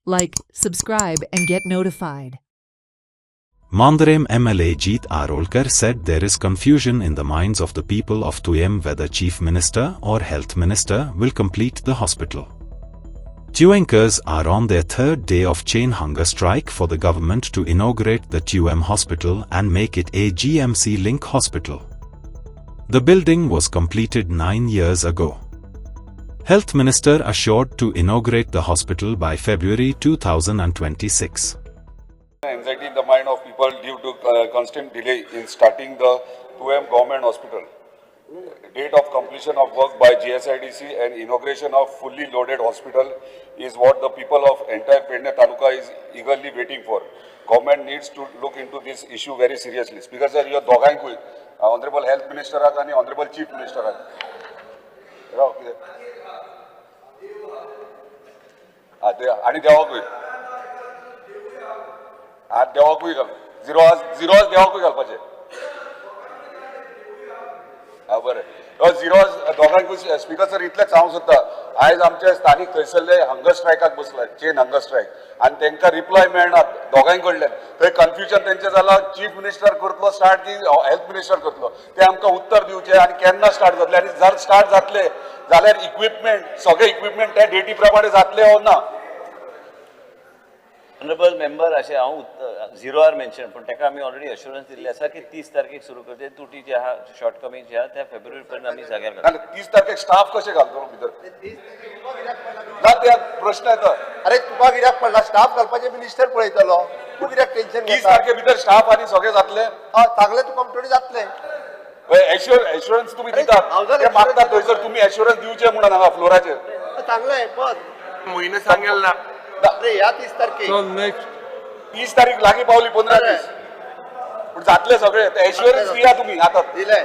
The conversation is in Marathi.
Like, subscribe, and get notified. Mandarem MLA Jeet Arolkar said there is confusion in the minds of the people of Tuyem whether Chief Minister or Health Minister will complete the hospital. Tuyankers are on their third day of chain hunger strike for the government to inaugurate the Tuyem Hospital and make it a GMC Link hospital. The building was completed 9 years ago. Health Minister assured to inaugurate the hospital by February 2026. Anxiety in the mind of people due to constant delay in starting the Tuyem Government Hospital. Date of completion of work by GSIDC and inauguration of fully loaded hospital is what the people of entire Pedne Taluka is eagerly waiting for. Government needs to look into this issue very seriously. Speaker sir, you dogainku Honorable Health Minister and Honorable Chief Minister. आणि देवाकूय आज देवाकूय घाल झिरो देवाकूय घालपाचे बरें झिरो दोगांकूय स्पीकर सर इतलेंच हांव सोदता आयज आमचे स्थानीक थंयसरले हंगर स्ट्रायकाक बसला चेन हंगर स्ट्रायक आनी तांकां रिप्लाय मेळना दोगांय कडल्यान थंय कन्फ्युजन तेंचें जालां चीफ मिनिस्टर करतलो स्टार्ट की हेल्थ मिनिस्टर करतलो ते आमकां उत्तर दिवचें आनी केन्ना स्टार्ट जातलें आनी जर स्टार्ट जातले जाल्यार इक्विपमेंट सगळे इक्विपमेंट त्या डेटी प्रमाणे जातले हो ना. ऑनरेबल मेंबर अशें हांव झिरोआर मेन्शन पूण ताका आमी ऑलरेडी अश्युरन्स दिल्ले आसा की 30 तारखेक सुरू करते तुटी जे आहा शॉर्टकमिंग जे आहा त्या फेब्रुवारी पर्यंत आमी जाग्यार घालता. 30 तारखेक स्टाफ कशें घालतलो भितर ना ते प्रश्न येता. अरे तुका कित्याक पडला स्टाफ घालपाचे मिनिस्टर पळयतलो तूं कित्याक टेन्शन 30 तारखे भितर स्टाफ आनी सगळे जातले चांगले तुका थोडी जातले एश्युरन्स तुम्ही दितात ते मागतात थंयसर तुम्ही एश्युरन्स दिवचे म्हणून हांगा फ्लोराचेर चांगले बस म्हयने सांगेल ना अरे ह्या 30 तारखेक 30 तारीख लागीं पावली 15 दीस पूण जातले सगळे एश्युरन्स दिया तुम्ही आता दिले